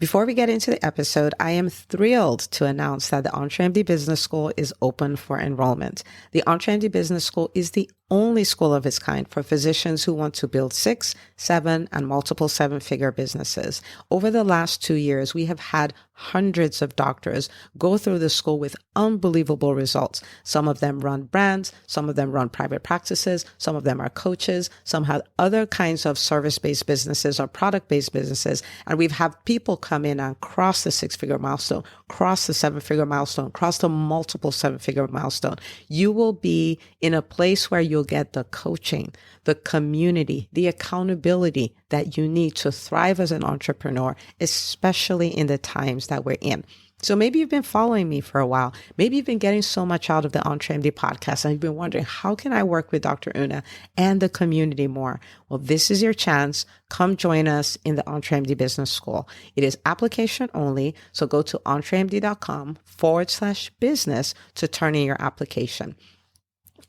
Before we get into the episode, I am thrilled to announce that the EntreMD Business School is open for enrollment. The EntreMD Business School is the only school of its kind for physicians who want to build 6, 7, and multiple 7-figure businesses. Over the last 2 years, we have had hundreds of doctors go through the school with unbelievable results. Some of them run brands, some of them run private practices, some of them are coaches, some have other kinds of service-based businesses or product-based businesses. And we've had people come in and cross the 6-figure milestone, cross the 7-figure milestone, cross the multiple 7-figure milestone. You will be in a place where you'll get the coaching, the community, the accountability that you need to thrive as an entrepreneur, especially in the times that we're in. So maybe you've been following me for a while. Maybe you've been getting so much out of the EntreMD podcast and you've been wondering, how can I work with Dr. Una and the community more? Well, this is your chance. Come join us in the EntreMD Business School. It is application only. So go to entremd.com/business to turn in your application.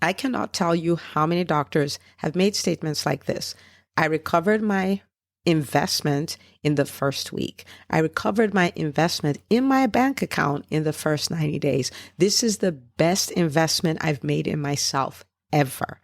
I cannot tell you how many doctors have made statements like this. I recovered my investment in the first week. I recovered my investment in my bank account in the first 90 days. This is the best investment I've made in myself ever.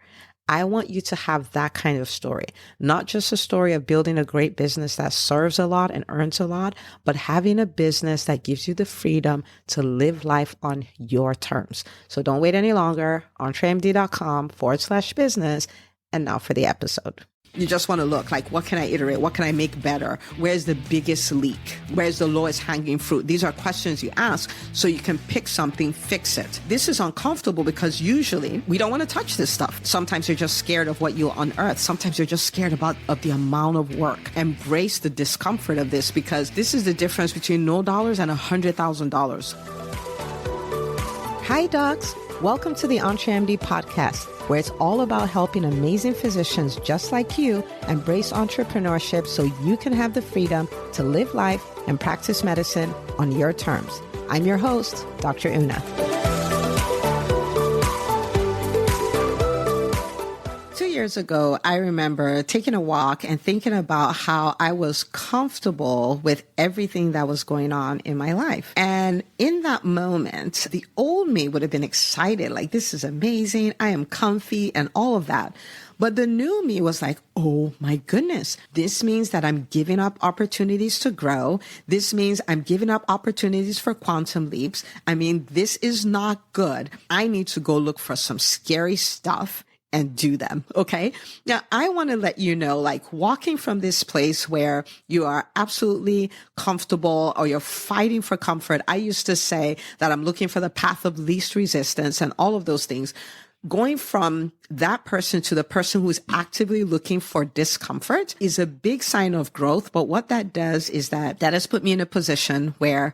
I want you to have that kind of story, not just a story of building a great business that serves a lot and earns a lot, but having a business that gives you the freedom to live life on your terms. So don't wait any longer. entremd.com/business. And now for the episode. You just want to look like, what can I iterate? What can I make better? Where's the biggest leak? Where's the lowest hanging fruit? These are questions you ask so you can pick something, fix it. This is uncomfortable because usually we don't want to touch this stuff. Sometimes you're just scared of what you'll unearth. Sometimes you're just scared of the amount of work. Embrace the discomfort of this because this is the difference between $0 and $100,000. Hi, docs. Welcome to the EntreMD podcast, where it's all about helping amazing physicians just like you embrace entrepreneurship so you can have the freedom to live life and practice medicine on your terms. I'm your host, Dr. Una. 2 years ago, I remember taking a walk and thinking about how I was comfortable with everything that was going on in my life. And in that moment, the old me would have been excited, like, this is amazing, I am comfy and all of that. But the new me was like, oh my goodness, this means that I'm giving up opportunities to grow. This means I'm giving up opportunities for quantum leaps. I mean, this is not good. I need to go look for some scary stuff and do them. Okay. Now I want to let you know, like, walking from this place where you are absolutely comfortable or you're fighting for comfort. I used to say that I'm looking for the path of least resistance and all of those things. Going from that person to the person who's actively looking for discomfort is a big sign of growth. But what that does is that has put me in a position where,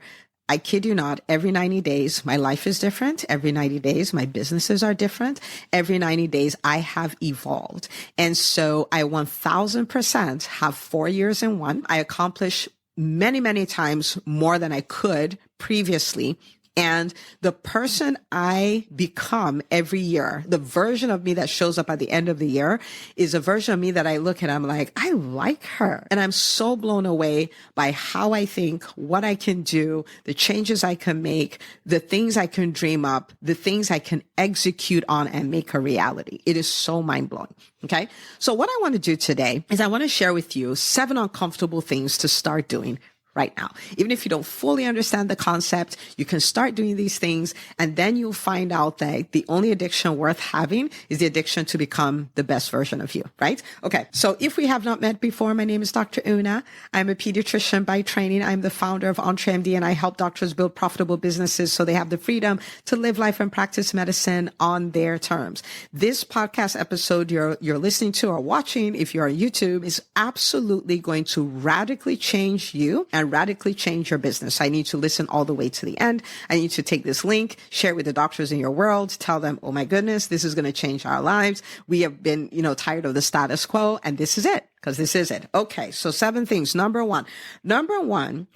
I kid you not, every 90 days, my life is different. Every 90 days, my businesses are different. Every 90 days, I have evolved. And so I 1000% have 4 years in one. I accomplish many, many times more than I could previously. And the person I become every year, the version of me that shows up at the end of the year, is a version of me that I look at, I'm like, I like her. And I'm so blown away by how I think, what I can do, the changes I can make, the things I can dream up, the things I can execute on and make a reality. It is so mind blowing. Okay. So what I want to do today is I want to share with you 7 uncomfortable things to start doing right now. Even if you don't fully understand the concept, you can start doing these things, and then you'll find out that the only addiction worth having is the addiction to become the best version of you, right? Okay. So if we have not met before, my name is Dr. Una. I'm a pediatrician by training. I'm the founder of EntreMD, and I help doctors build profitable businesses so they have the freedom to live life and practice medicine on their terms. This podcast episode you're listening to or watching, if you're on YouTube, is absolutely going to radically change you and radically change your business. I need to listen all the way to the end. I need to take this link, share it with the doctors in your world, tell them, oh my goodness, this is going to change our lives. We have been, tired of the status quo, and this is it. because this is it. Okay. So 7 things. Number one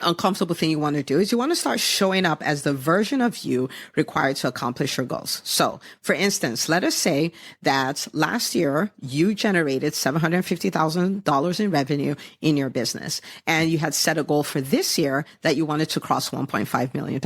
uncomfortable thing you want to do is you want to start showing up as the version of you required to accomplish your goals. So for instance, let us say that last year you generated $750,000 in revenue in your business, and you had set a goal for this year that you wanted to cross $1.5 million.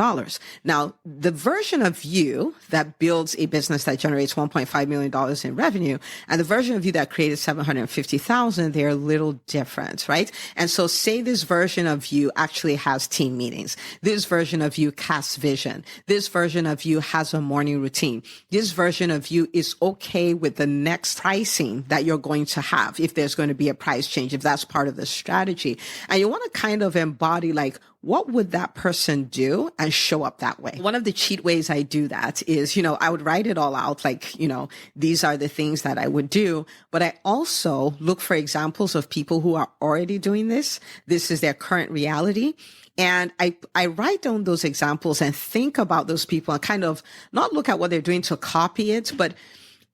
Now, the version of you that builds a business that generates $1.5 million in revenue and the version of you that created $750,000, they're a little different, right? And so say this version of you actually has team meetings. This version of you casts vision. This version of you has a morning routine. This version of you is okay with the next pricing that you're going to have if there's going to be a price change, if that's part of the strategy. And you want to kind of embody like, what would that person do and show up that way? One of the cheat ways I do that is, I would write it all out like, these are the things that I would do. But I also look for examples of people who are already doing this. This is their current reality. And I write down those examples and think about those people and kind of not look at what they're doing to copy it, but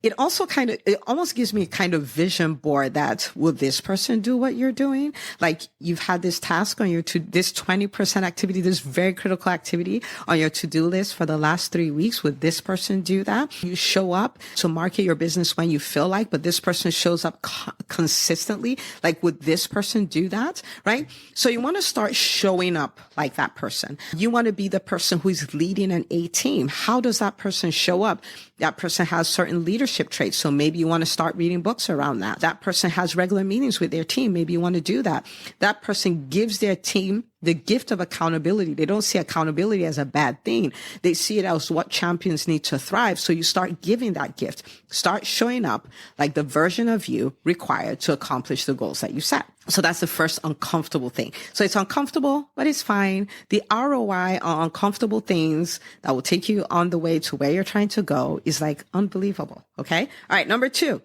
it almost gives me a kind of vision board that will this person do what you're doing? Like you've had this task on this 20% activity, this very critical activity on your to-do list for the last 3 weeks. Would this person do that? You show up to market your business when you feel like, but this person shows up consistently. Like, would this person do that? Right? So you want to start showing up like that person. You want to be the person who's leading an A team. How does that person show up? That person has certain leadership traits. So maybe you want to start reading books around that. That person has regular meetings with their team. Maybe you want to do that. That person gives their team the gift of accountability. They don't see accountability as a bad thing. They see it as what champions need to thrive. So you start giving that gift. Start showing up like the version of you required to accomplish the goals that you set. So that's the first uncomfortable thing. So it's uncomfortable, but it's fine. The ROI on uncomfortable things that will take you on the way to where you're trying to go is like unbelievable. Okay. All right. Number two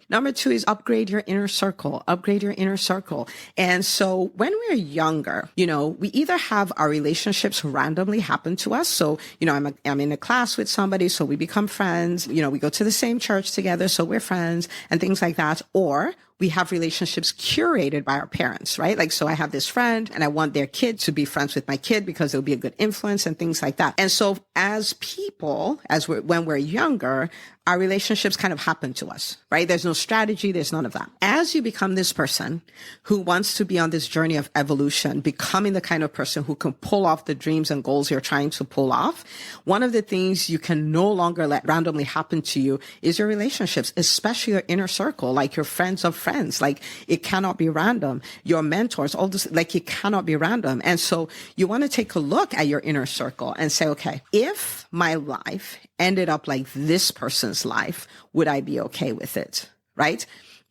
is upgrade your inner circle. Upgrade your inner circle. And so when we're younger, we either have our relationships randomly happen to us. So, I'm in a class with somebody, so we become friends. We go to the same church together, so we're friends and things like that. Or we have relationships curated by our parents, right? Like, so I have this friend and I want their kid to be friends with my kid because it'll be a good influence and things like that. And so as people, when we're younger, our relationships kind of happen to us, right? There's no strategy. There's none of that. As you become this person who wants to be on this journey of evolution, becoming the kind of person who can pull off the dreams and goals you're trying to pull off, one of the things you can no longer let randomly happen to you is your relationships, especially your inner circle, like your friends of friends. Like it cannot be random. Your mentors, all this, like it cannot be random. And so you want to take a look at your inner circle and say, okay, if my life ended up like this person's life, would I be okay with it? Right?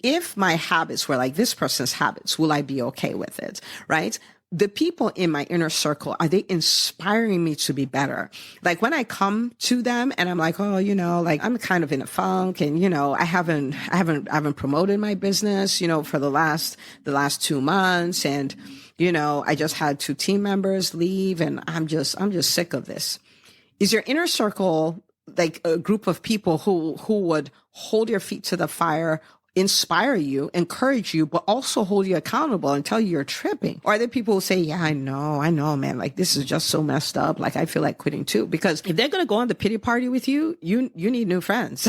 If my habits were like this person's habits, will I be okay with it? Right? The people in my inner circle, are they inspiring me to be better? Like when I come to them and I'm like, oh, like I'm kind of in a funk and, I haven't promoted my business, for the last 2 months. And, I just had 2 team members leave and I'm just sick of this. Is your inner circle like a group of people who would hold your feet to the fire, inspire you, encourage you, but also hold you accountable and tell you you're tripping? Or are there people who say, yeah, I know, man, like this is just so messed up. Like I feel like quitting too. Because if they're going to go on the pity party with you, you need new friends.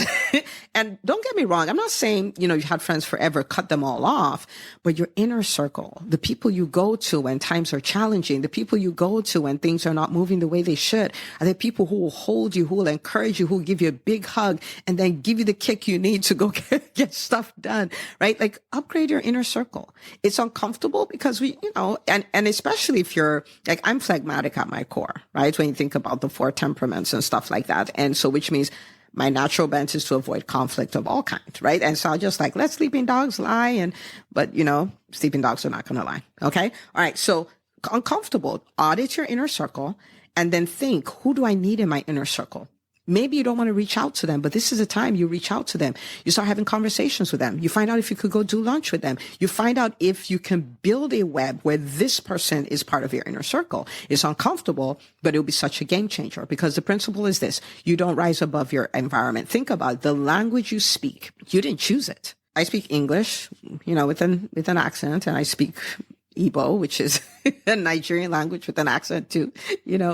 And don't get me wrong. I'm not saying, you've had friends forever, cut them all off, but your inner circle, the people you go to when times are challenging, the people you go to when things are not moving the way they should, are the people who will hold you, who will encourage you, who will give you a big hug and then give you the kick you need to go get stuff done, right? Like upgrade your inner circle. It's uncomfortable because and especially if you're like, I'm phlegmatic at my core, right? When you think about the 4 temperaments and stuff like that. And so, which means my natural bent is to avoid conflict of all kinds, right? And so I just like, let sleeping dogs lie. But sleeping dogs are not going to lie. Okay. All right. So uncomfortable, audit your inner circle and then think, who do I need in my inner circle? Maybe you don't want to reach out to them, but this is the time you reach out to them. You start having conversations with them. You find out if you could go do lunch with them. You find out if you can build a web where this person is part of your inner circle. It's uncomfortable, but it'll be such a game changer because the principle is this. You don't rise above your environment. Think about it. The language you speak. You didn't choose it. I speak English, with an accent, and I speak Igbo, which is a Nigerian language with an accent too,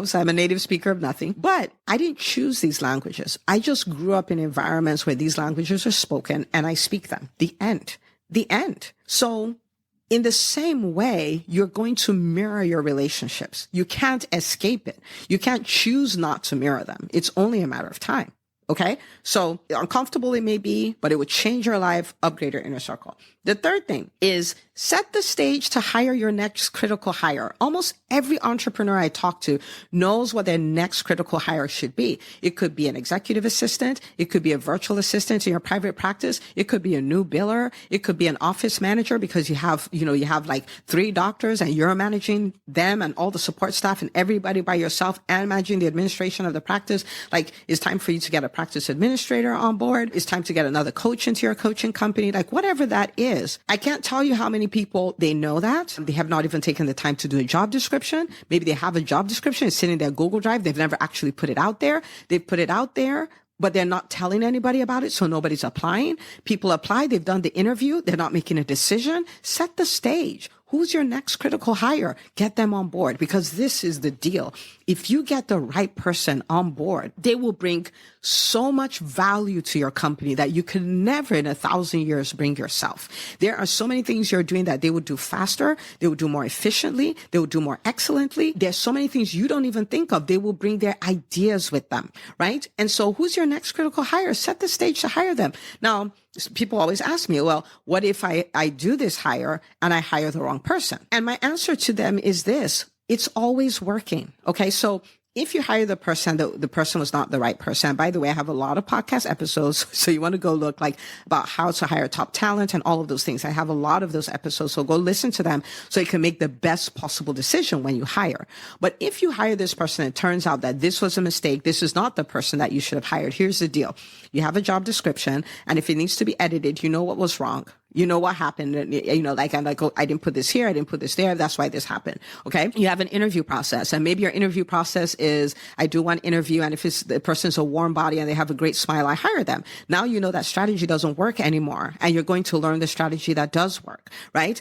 so I'm a native speaker of nothing. But I didn't choose these languages. I just grew up in environments where these languages are spoken and I speak them. The end. So in the same way, you're going to mirror your relationships. You can't escape it. You can't choose not to mirror them. It's only a matter of time. Okay. So uncomfortable it may be, but it would change your life, upgrade your inner circle. The third thing is set the stage to hire your next critical hire. Almost every entrepreneur I talk to knows what their next critical hire should be. It could be an executive assistant. It could be a virtual assistant in your private practice. It could be a new biller. It could be an office manager because you have like 3 doctors and you're managing them and all the support staff and everybody by yourself and managing the administration of the practice. Like, it's time for you to get a practice administrator on board. It's time to get another coach into your coaching company. Like, whatever that is. I can't tell you how many people they know that. They have not even taken the time to do a job description. Maybe they have a job description. It's sitting in their Google Drive. They've never actually put it out there. They've put it out there, but they're not telling anybody about it. So nobody's applying. People apply. They've done the interview. They're not making a decision. Set the stage. Who's your next critical hire? Get them on board, because this is the deal. If you get the right person on board, they will bring so much value to your company that you could never in 1,000 years bring yourself. There are so many things you're doing that they would do faster. They would do more efficiently. They would do more excellently. There's so many things you don't even think of. They will bring their ideas with them, right? And so who's your next critical hire? Set the stage to hire them. Now, people always ask me, well, what if I do this hire and I hire the wrong person? And my answer to them is this: it's always working. Okay. So if you hire the person, the person was not the right person. By the way, I have a lot of podcast episodes. So you want to go look about how to hire top talent and all of those things. I have a lot of those episodes. So go listen to them so you can make the best possible decision when you hire. But if you hire this person, it turns out that this was a mistake. This is not the person that you should have hired. Here's the deal. You have a job description, and if it needs to be edited, you know what was wrong. You know what happened. I'm like, oh, I didn't put this here. I didn't put this there. That's why this happened. Okay. You have an interview process, and maybe your interview process is, I do one interview, and if the person's a warm body and they have a great smile, I hire them. Now you know that strategy doesn't work anymore, and you're going to learn the strategy that does work, right?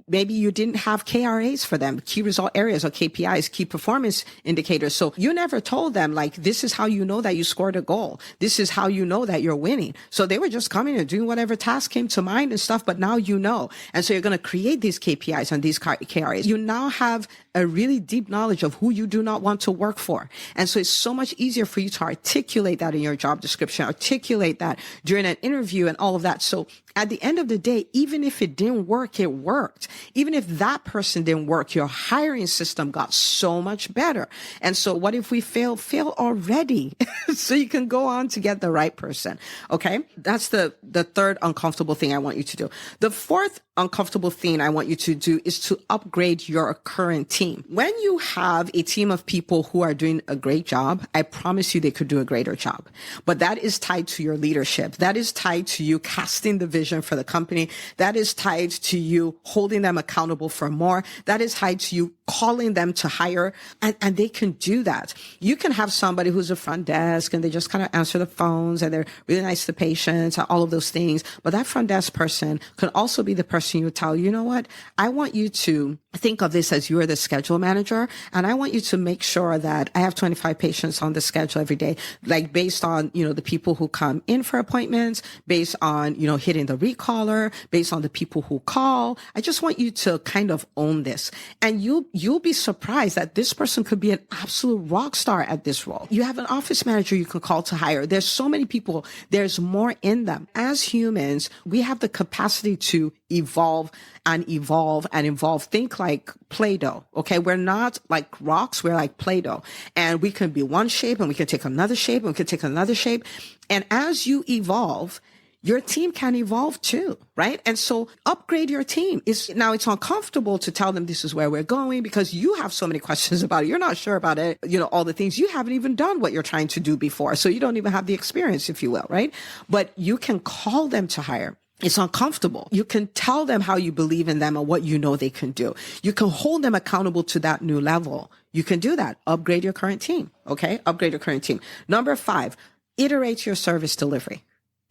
Maybe you didn't have KRAs for them, key result areas, or KPIs, key performance indicators. So you never told them, like, this is how you know that you scored a goal. This is how you know that you're winning. So they were just coming and doing whatever task came to mind and stuff, but now you know. And so you're going to create these KPIs and these KRAs. You now have a really deep knowledge of who you do not want to work for. And so it's so much easier for you to articulate that in your job description, articulate that during an interview and all of that. So at the end of the day, even if it didn't work, it worked. Even if that person didn't work, your hiring system got so much better. And so what if we fail already? So you can go on to get the right person. Okay. That's the third uncomfortable thing I want you to do. The fourth uncomfortable thing I want you to do is to upgrade your current team. When you have a team of people who are doing a great job, I promise you they could do a greater job. But that is tied to your leadership. That is tied to you casting the vision for the company. That is tied to you holding them accountable for more. That is tied to you calling them to hire. And they can do that. You can have somebody who's a front desk and they just kind of answer the phones and they're really nice to patients and all of those things. But that front desk person can also be the person you tell, you know what? I want you to think of this as you're the schedule manager, and I want you to make sure that I have 25 patients on the schedule every day, like based on, the people who come in for appointments, based on, hitting the recaller, based on the people who call. I just want you to kind of own this. And you'll be surprised that this person could be an absolute rock star at this role. You have an office manager you can call to hire. There's so many people. There's more in them. As humans, we have the capacity to evolve and evolve and evolve. Think like Play-Doh. Okay. We're not like rocks. We're like Play-Doh, and we can be one shape and we can take another shape and we can take another shape. And as you evolve, your team can evolve too, right? And so upgrade your team. Now it's uncomfortable to tell them this is where we're going because you have so many questions about it. You're not sure about it. All the things you haven't even done what you're trying to do before. So you don't even have the experience, if you will, right? But you can call them to hire. It's uncomfortable. You can tell them how you believe in them and what you know they can do. You can hold them accountable to that new level. You can do that. Upgrade your current team. Okay. Upgrade your current team. Number 5, iterate your service delivery.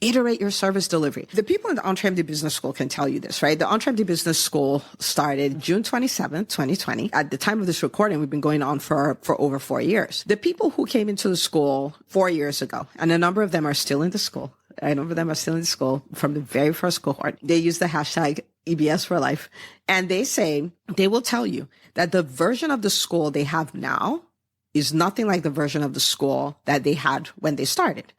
Iterate your service delivery. The people in the EntreMD Business School can tell you this, right? The EntreMD Business School started June 27th, 2020. At the time of this recording, we've been going on for over 4 years. The people who came into the school 4 years ago, and a number of them are still in the school. A number of them are still in the school from the very first cohort. They use the hashtag EBS for life. And they will tell you that the version of the school they have now is nothing like the version of the school that they had when they started.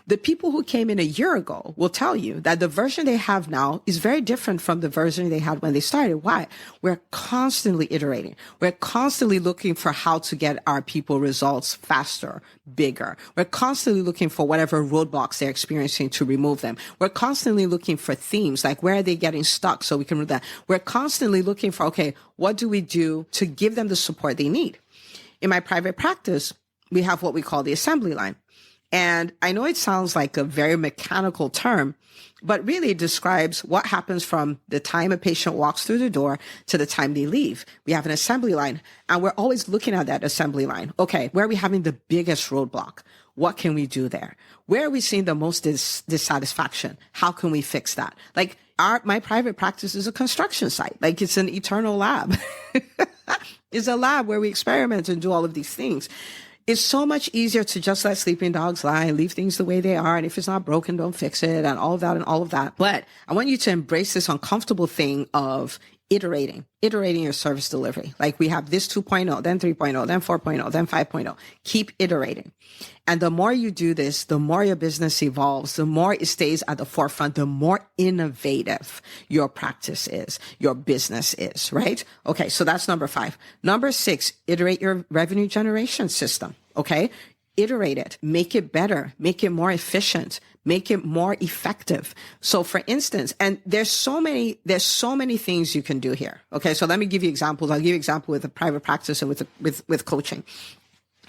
The people who came in a year ago will tell you that the version they have now is very different from the version they had when they started. Why? We're constantly iterating. We're constantly looking for how to get our people results faster, bigger. We're constantly looking for whatever roadblocks they're experiencing to remove them. We're constantly looking for themes, like where are they getting stuck so we can remove that. We're constantly looking for, okay, what do we do to give them the support they need? In my private practice, we have what we call the assembly line. And I know it sounds like a very mechanical term, but really it describes what happens from the time a patient walks through the door to the time they leave. We have an assembly line, and we're always looking at that assembly line. Okay, where are we having the biggest roadblock? What can we do there? Where are we seeing the most dissatisfaction? How can we fix that? Like my private practice is a construction site. Like it's an eternal lab. It's a lab where we experiment and do all of these things. It's so much easier to just let sleeping dogs lie and leave things the way they are. And if it's not broken, don't fix it and all of that and all of that. But I want you to embrace this uncomfortable thing of iterating your service delivery. Like we have this 2.0, then 3.0, then 4.0, then 5.0. Keep iterating. And the more you do this, the more your business evolves, the more it stays at the forefront, the more innovative your practice is, your business is, right? Okay. So that's number 5. Number 6, iterate your revenue generation system. Okay. Iterate it, make it better, make it more efficient, make it more effective. So for instance, and there's so many things you can do here. Okay. So let me give you examples. I'll give you an example with a private practice and with coaching.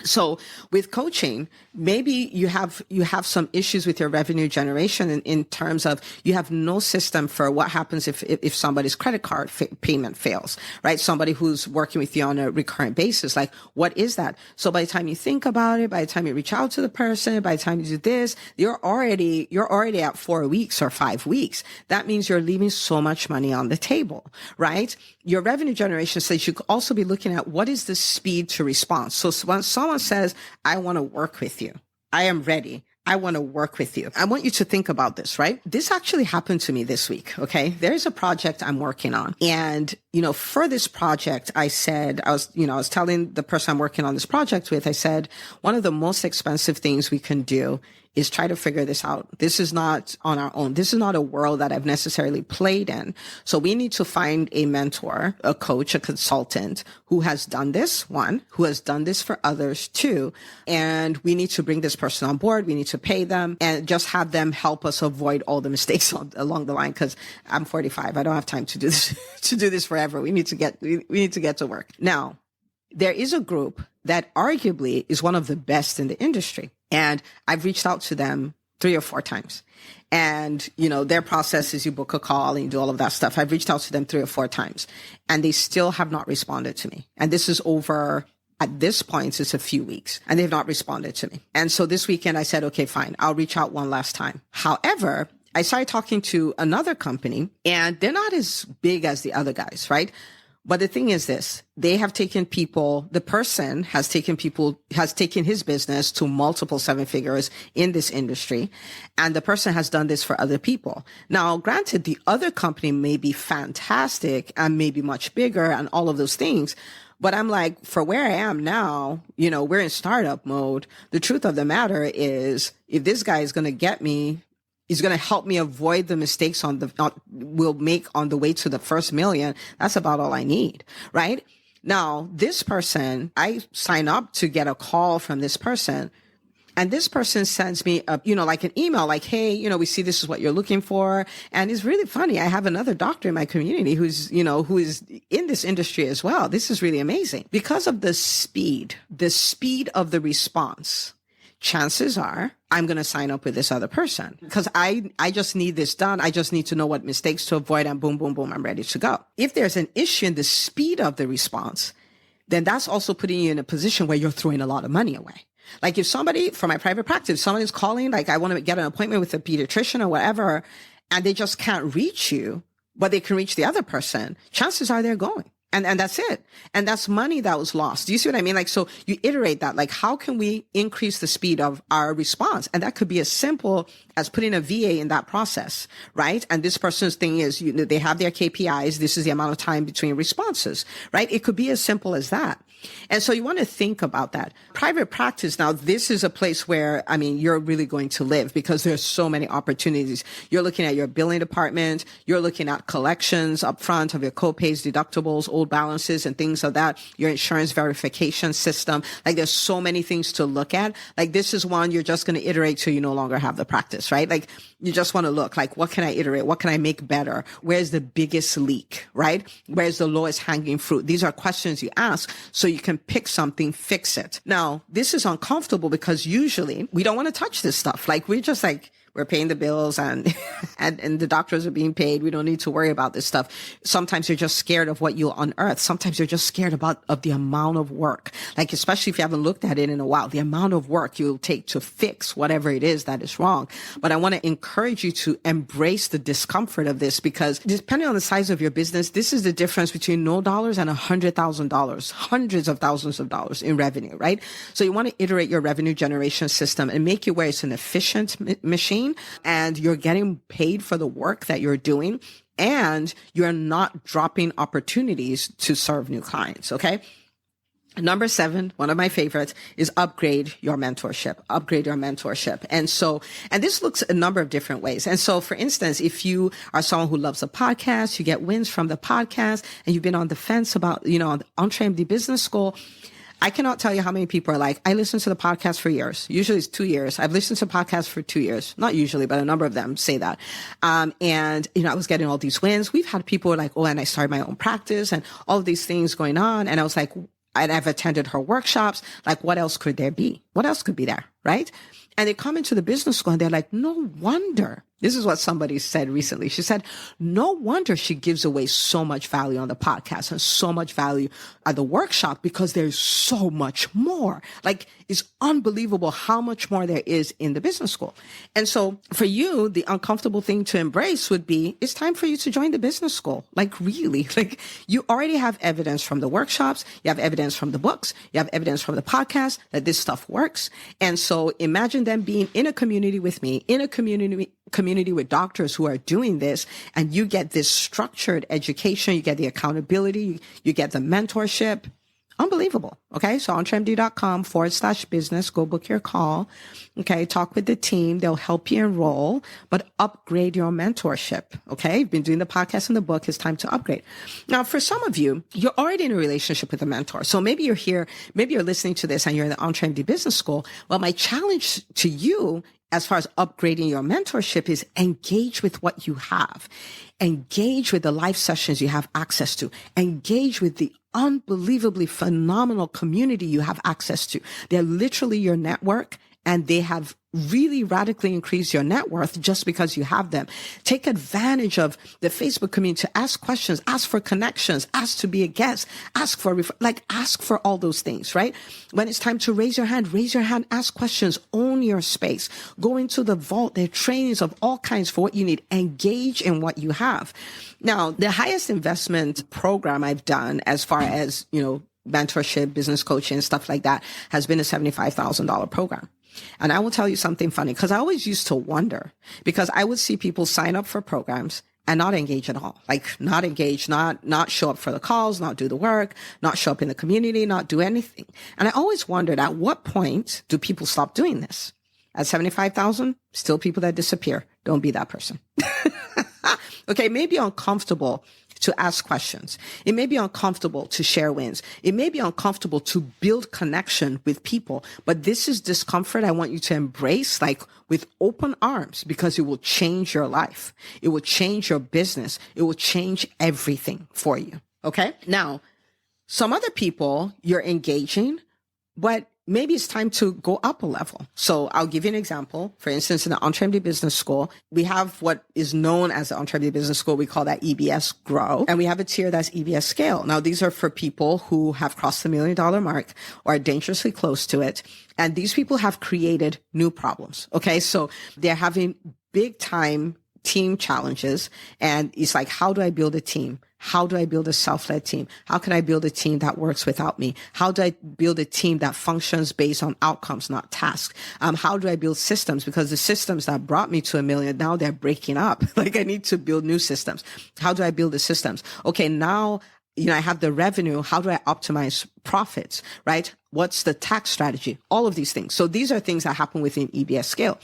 So with coaching, maybe you have some issues with your revenue generation in terms of you have no system for what happens if somebody's credit card payment fails, right? Somebody who's working with you on a recurrent basis, like what is that? So by the time you think about it, by the time you reach out to the person, by the time you do this, you're already at 4 weeks or 5 weeks. That means you're leaving so much money on the table, right? Your revenue generation says you could also be looking at what is the speed to response. So when someone says, I want to work with you, I am ready, I want to work with you, I want you to think about this, right? This actually happened to me this week. Okay. There's a project I'm working on. And, for this project, I was telling the person I'm working on this project with, I said, one of the most expensive things we can do is try to figure this out. This is not on our own. This is not a world that I've necessarily played in. So we need to find a mentor, a coach, a consultant who has done this, who has done this for others too. And we need to bring this person on board. We need to pay them and just have them help us avoid all the mistakes along the line. Cause I'm 45. I don't have time to do this forever. We need to get to work. Now, there is a group that arguably is one of the best in the industry. And I've reached out to them 3 or 4 times. And, their process is you book a call and you do all of that stuff. I've reached out to them 3 or 4 times and they still have not responded to me. And this is over, at this point, it's a few weeks and they've not responded to me. And so this weekend I said, okay, fine, I'll reach out one last time. However, I started talking to another company and they're not as big as the other guys, right? But the thing is this, the person has taken his business to multiple 7 figures in this industry. And the person has done this for other people. Now, granted, the other company may be fantastic and maybe much bigger and all of those things. But I'm like, for where I am now, we're in startup mode. The truth of the matter is if this guy is going to get me, he's going to help me avoid the mistakes we'll make on the way to the first million. That's about all I need, right? Now, this person, I sign up to get a call from this person. And this person sends me like an email, like, hey, we see this is what you're looking for. And it's really funny. I have another doctor in my community who is in this industry as well. This is really amazing because of the speed of the response. Chances are I'm going to sign up with this other person because I just need this done. I just need to know what mistakes to avoid and boom, boom, boom, I'm ready to go. If there's an issue in the speed of the response, then that's also putting you in a position where you're throwing a lot of money away, Like if somebody for my private practice, somebody's calling, like I want to get an appointment with a pediatrician or whatever, and they just can't reach you, but they can reach the other person, chances are they're going. And that's it. And that's money that was lost. Do you see what I mean? Like, so you iterate that, like, how can we increase the speed of our response? And that could be as simple as putting a VA in that process, right? And this person's thing is, they have their KPIs. This is the amount of time between responses, right? It could be as simple as that. And so you want to think about that. Private practice, now this is a place where, I mean, you're really going to live because there's so many opportunities. You're looking at your billing department. You're looking at collections up front of your co-pays, deductibles, old balances and things of that. Your insurance verification system. Like there's so many things to look at. Like this is one you're just going to iterate till you no longer have the practice, right? Like you just want to look like, what can I iterate? What can I make better? Where's the biggest leak, right? Where's the lowest hanging fruit? These are questions you ask so you can pick something, fix it. Now, this is uncomfortable because usually we don't want to touch this stuff. Like we're just like, we're paying the bills and the doctors are being paid. We don't need to worry about this stuff. Sometimes you're just scared of what you'll unearth. Sometimes you're just scared of the amount of work. Like, especially if you haven't looked at it in a while, the amount of work you'll take to fix whatever it is that is wrong. But I want to encourage you to embrace the discomfort of this because depending on the size of your business, this is the difference between no dollars and $100,000, hundreds of thousands of dollars in revenue, right? So you want to iterate your revenue generation system and make it where it's an efficient machine and you're getting paid for the work that you're doing and you're not dropping opportunities to serve new clients. Okay. Number 7, one of my favorites is upgrade your mentorship, upgrade your mentorship. And this looks a number of different ways. And so, for instance, if you are someone who loves a podcast, you get wins from the podcast and you've been on the fence about, on the EntreMD Business School, I cannot tell you how many people are like, I listened to the podcast for years. Usually it's 2 years. I've listened to podcasts for 2 years. Not usually, but a number of them say that. I was getting all these wins. We've had people like, and I started my own practice and all of these things going on. And I was like, and I've attended her workshops. Like, what else could there be? What else could be there? Right? And they come into the business school and they're like, no wonder. This is what somebody said recently. She said, no wonder she gives away so much value on the podcast and so much value at the workshop because there's so much more. Like, it's unbelievable how much more there is in the business school. And so for you, the uncomfortable thing to embrace would be, it's time for you to join the business school. Like really, like you already have evidence from the workshops. You have evidence from the books. You have evidence from the podcast that this stuff works. And so imagine them being in a community with me, in a community with doctors who are doing this, and you get this structured education, you get the accountability, you get the mentorship. Unbelievable. Okay. So entremd.com/business, go book your call. Okay. Talk with the team. They'll help you enroll, but upgrade your mentorship. Okay. You've been doing the podcast and the book. It's time to upgrade. Now, for some of you, you're already in a relationship with a mentor. So maybe you're here, maybe you're listening to this and you're in the EntreMD Business School. Well, my challenge to you as far as upgrading your mentorship is engage with what you have. Engage with the live sessions you have access to. Engage with the unbelievably phenomenal community you have access to. They're literally your network and they have really radically increase your net worth just because you have them. Take advantage of the Facebook community to ask questions, ask for connections, ask to be a guest, ask for all those things, right? When it's time to raise your hand, ask questions, own your space, go into the vault. There are trainings of all kinds for what you need. Engage in what you have. Now, the highest investment program I've done as far as, mentorship, business coaching, stuff like that has been a $75,000 program. And I will tell you something funny because I always used to wonder because I would see people sign up for programs and not engage at all, like not engage, not show up for the calls, not do the work, not show up in the community, not do anything. And I always wondered at what point do people stop doing this? At 75,000, still people that disappear. Don't be that person. Okay. It may be uncomfortable to ask questions. It may be uncomfortable to share wins. It may be uncomfortable to build connection with people, but this is discomfort I want you to embrace like with open arms because it will change your life. It will change your business. It will change everything for you. Okay. Now, some other people you're engaging, but maybe it's time to go up a level. So I'll give you an example. For instance, in the EntreMD Business School, we have what is known as the EntreMD Business School. We call that EBS Grow. And we have a tier that's EBS Scale. Now, these are for people who have crossed the $1 million mark or are dangerously close to it. And these people have created new problems. Okay. So they're having big time team challenges. And it's like, how do I build a team? How do I build a self-led team? How can I build a team that works without me? How do I build a team that functions based on outcomes, not tasks? How do I build systems? Because the systems that brought me to $1 million, now they're breaking up. Like I need to build new systems. How do I build the systems? Okay, now, I have the revenue. How do I optimize profits, right? What's the tax strategy? All of these things. So these are things that happen within EBS Scale.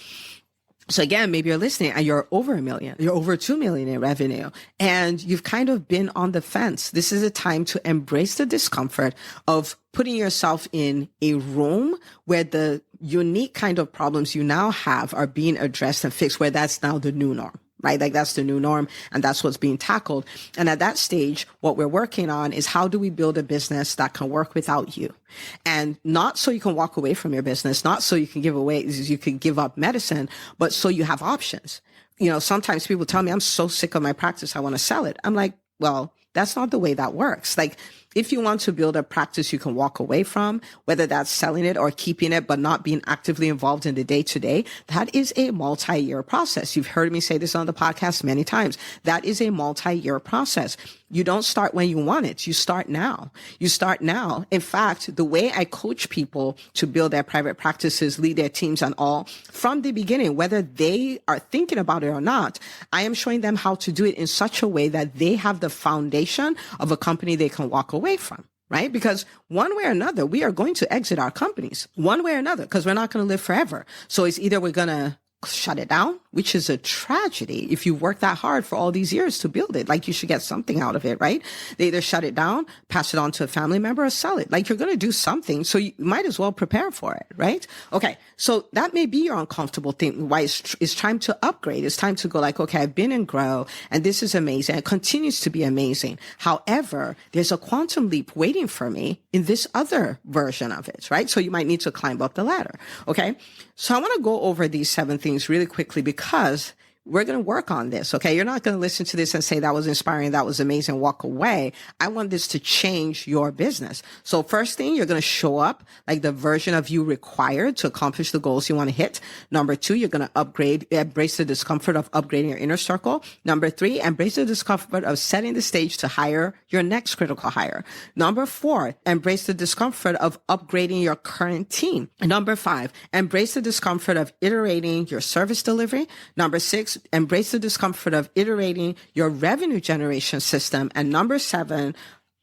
So again, maybe you're listening and you're over $1 million, you're over 2 million in revenue, and you've kind of been on the fence. This is a time to embrace the discomfort of putting yourself in a room where the unique kind of problems you now have are being addressed and fixed, where that's now the new norm. Right? Like that's the new norm and that's what's being tackled. And at that stage, what we're working on is how do we build a business that can work without you? And not so you can walk away from your business, not so you can give up medicine, but so you have options. Sometimes people tell me, I'm so sick of my practice, I want to sell it. I'm like, well, that's not the way that works. Like, if you want to build a practice you can walk away from, whether that's selling it or keeping it, but not being actively involved in the day-to-day, that is a multi-year process. You've heard me say this on the podcast many times. That is a multi-year process. You don't start when you want it. You start now. You start now. In fact, the way I coach people to build their private practices, lead their teams and all, from the beginning, whether they are thinking about it or not, I am showing them how to do it in such a way that they have the foundation of a company they can walk away from. Right? Because one way or another, we are going to exit our companies one way or another, because we're not going to live forever. So it's either we're going to shut it down, which is a tragedy. If you work that hard for all these years to build it, like you should get something out of it, right? They either shut it down, pass it on to a family member, or sell it. Like you're going to do something. So you might as well prepare for it, right? Okay. So that may be your uncomfortable thing. Why it's time to upgrade. It's time to go like, okay, I've been in Grow and this is amazing. It continues to be amazing. However, there's a quantum leap waiting for me in this other version of it, right? So you might need to climb up the ladder. Okay. So I want to go over these 7 things really quickly because we're going to work on this. Okay. You're not going to listen to this and say that was inspiring. That was amazing. Walk away. I want this to change your business. So first thing, you're going to show up like the version of you required to accomplish the goals you want to hit. Number 2, you're going to embrace the discomfort of upgrading your inner circle. Number 3, embrace the discomfort of setting the stage to hire your next critical hire. Number 4, embrace the discomfort of upgrading your current team. Number 5, embrace the discomfort of iterating your service delivery. Number 6, embrace the discomfort of iterating your revenue generation system. And number 7,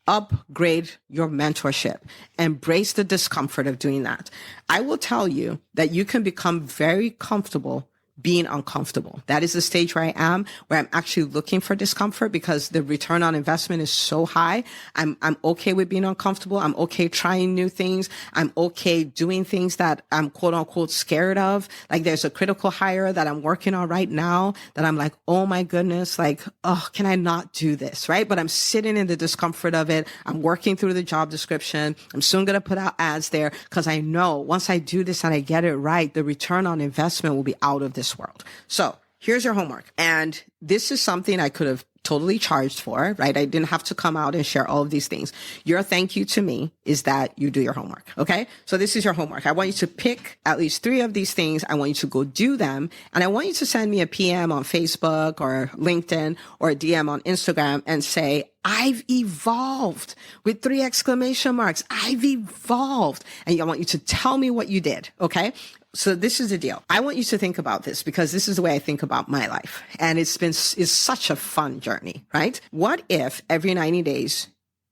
upgrade your mentorship. Embrace the discomfort of doing that. I will tell you that you can become very comfortable being uncomfortable. That is the stage where I am, where I'm actually looking for discomfort because the return on investment is so high. I'm okay with being uncomfortable. I'm okay trying new things. I'm okay doing things that I'm quote unquote scared of. Like there's a critical hire that I'm working on right now that I'm like, oh my goodness, like, oh, can I not do this? Right. But I'm sitting in the discomfort of it. I'm working through the job description. I'm soon going to put out ads there because I know once I do this and I get it right, the return on investment will be out of this world. So here's your homework. And this is something I could have totally charged for, right? I didn't have to come out and share all of these things. Your thank you to me is that you do your homework. Okay. So this is your homework. I want you to pick at least 3 of these things. I want you to go do them. And I want you to send me a PM on Facebook or LinkedIn or a DM on Instagram and say, I've evolved with 3 exclamation marks. I've evolved. And I want you to tell me what you did. Okay. So this is the deal. I want you to think about this because this is the way I think about my life. And it's such a fun journey, right? What if every 90 days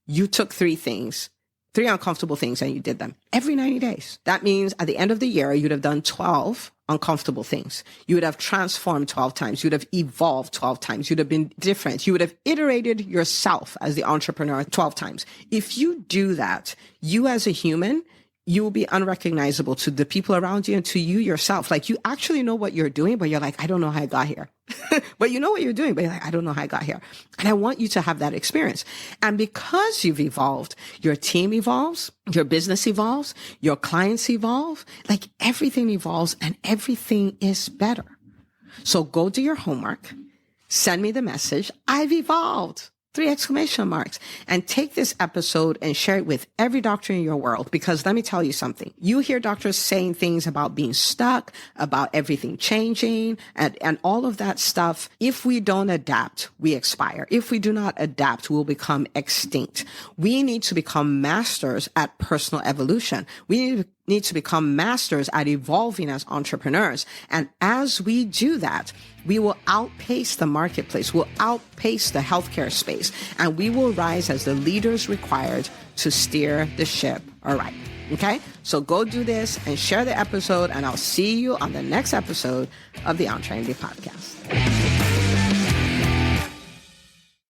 you took 3 uncomfortable things and you did them every 90 days? That means at the end of the year, you'd have done 12 uncomfortable things. You would have transformed 12 times. You would have evolved 12 times. You'd have been different. You would have iterated yourself as the entrepreneur 12 times. If you do that, you as a human, you will be unrecognizable to the people around you and to you yourself. Like, you actually know what you're doing, but you're like, I don't know how I got here. But you know what you're doing, but you're like, I don't know how I got here. And I want you to have that experience. And because you've evolved, your team evolves, your business evolves, your clients evolve, like everything evolves and everything is better. So go do your homework, send me the message, I've evolved. 3 exclamation marks, and take this episode and share it with every doctor in your world. Because let me tell you something. You hear doctors saying things about being stuck, about everything changing, and all of that stuff. If we don't adapt, we expire. If we do not adapt, we'll become extinct. We need to become masters at personal evolution. We need to become masters at evolving as entrepreneurs. And as we do that, we will outpace the marketplace, we'll outpace the healthcare space, and we will rise as the leaders required to steer the ship aright. Okay? So go do this and share the episode, and I'll see you on the next episode of the EntreMD podcast.